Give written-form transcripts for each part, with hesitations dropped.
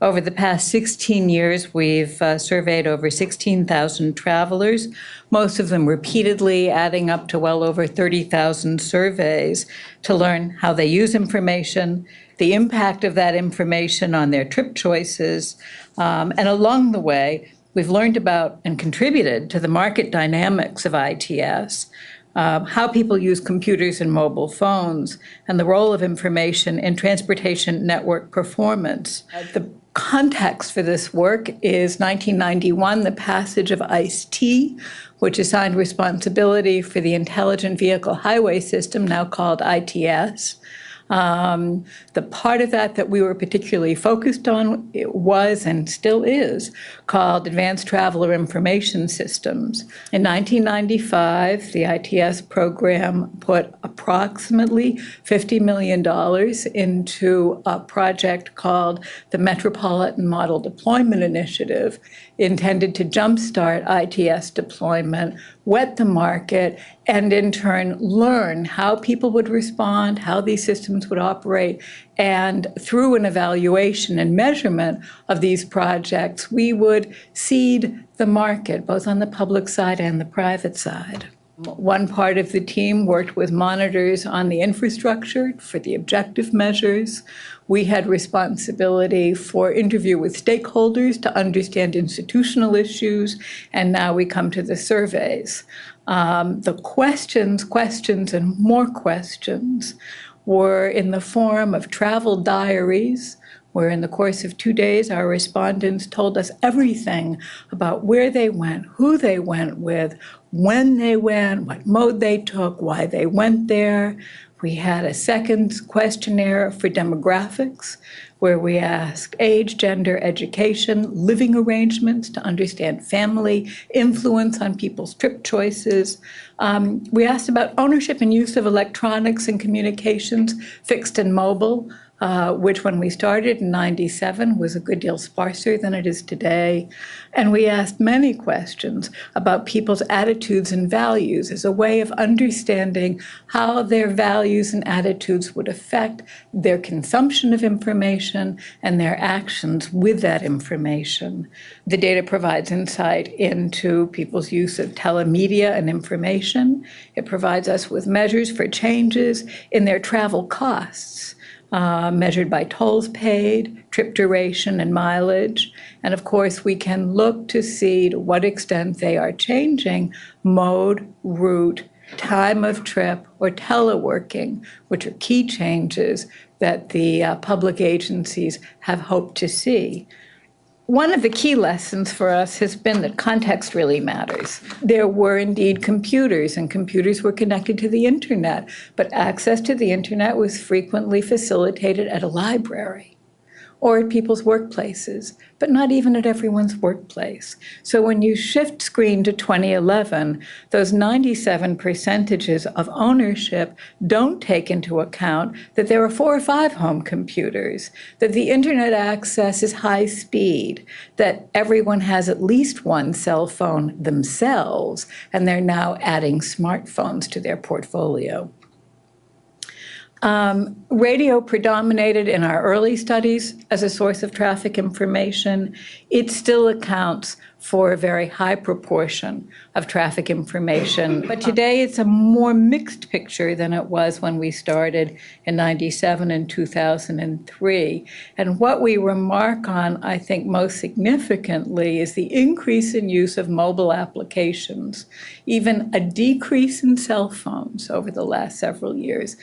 Over the past 16 years, we've surveyed over 16,000 travelers, most of them repeatedly, adding up to well over 30,000 surveys to learn how they use information, the impact of that information on their trip choices, and along the way, we've learned about and contributed to the market dynamics of ITS, how people use computers and mobile phones, and the role of information in transportation network performance. The context for this work is 1991, the passage of ICE-T, which assigned responsibility for the Intelligent Vehicle Highway System, now called ITS. The part of that we were particularly focused on was and still is called Advanced Traveler Information Systems. In 1995, the ITS program put approximately $50 million into a project called the Metropolitan Model Deployment Initiative, intended to jumpstart ITS deployment, wet the market, and in turn learn how people would respond, how these systems would operate, and through an evaluation and measurement of these projects, we would seed the market, both on the public side and the private side. One part of the team worked with monitors on the infrastructure for the objective measures. We had responsibility for interview with stakeholders to understand institutional issues, and now we come to the surveys. The questions, and more questions were in the form of travel diaries, where in the course of 2 days, our respondents told us everything about where they went, who they went with, when they went, what mode they took, why they went there. We had a second questionnaire for demographics, where we asked age, gender, education, living arrangements to understand family influence on people's trip choices. We asked about ownership and use of electronics and communications, fixed and mobile, which when we started in 97 was a good deal sparser than it is today. And we asked many questions about people's attitudes and values as a way of understanding how their values and attitudes would affect their consumption of information and their actions with that information. The data provides insight into people's use of telemedia and information. It provides us with measures for changes in their travel costs, measured by tolls paid, trip duration, and mileage. And of course, we can look to see to what extent they are changing mode, route, time of trip, or teleworking, which are key changes that the public agencies have hoped to see. One of the key lessons for us has been that context really matters. There were indeed computers, and computers were connected to the internet, but access to the internet was frequently facilitated at a library or at people's workplaces, but not even at everyone's workplace. So when you shift screen to 2011, those 97% of ownership don't take into account that there are 4 or 5 home computers, that the internet access is high speed, that everyone has at least one cell phone themselves, and they're now adding smartphones to their portfolio. Radio predominated in our early studies as a source of traffic information. It still accounts for a very high proportion of traffic information. But today it's a more mixed picture than it was when we started in 97 and 2003. And what we remark on, I think most significantly, is the increase in use of mobile applications, even a decrease in cell phones over the last several years.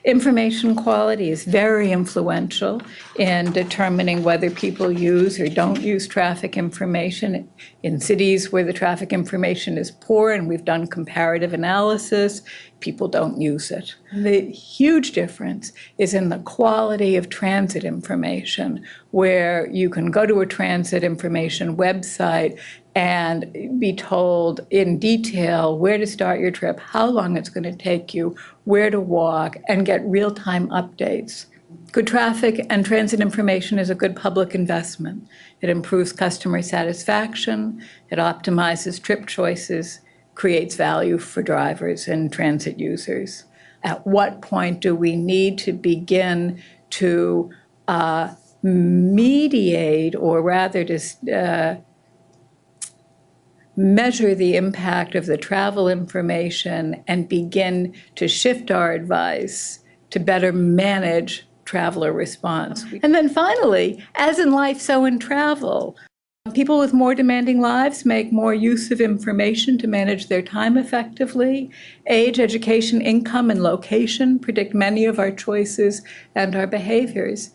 Information quality is very influential in determining whether people use or don't use traffic information. In cities where the traffic information is poor, and we've done comparative analysis, people don't use it. The huge difference is in the quality of transit information, where you can go to a transit information website and be told in detail where to start your trip, how long it's going to take you, where to walk, and get real-time updates. Good traffic and transit information is a good public investment. It improves customer satisfaction, it optimizes trip choices, creates value for drivers and transit users. At what point do we need to begin to mediate, or rather to measure the impact of the travel information and begin to shift our advice to better manage traveler response. And then finally, as in life, so in travel, people with more demanding lives make more use of information to manage their time effectively. Age, education, income, and location predict many of our choices and our behaviors.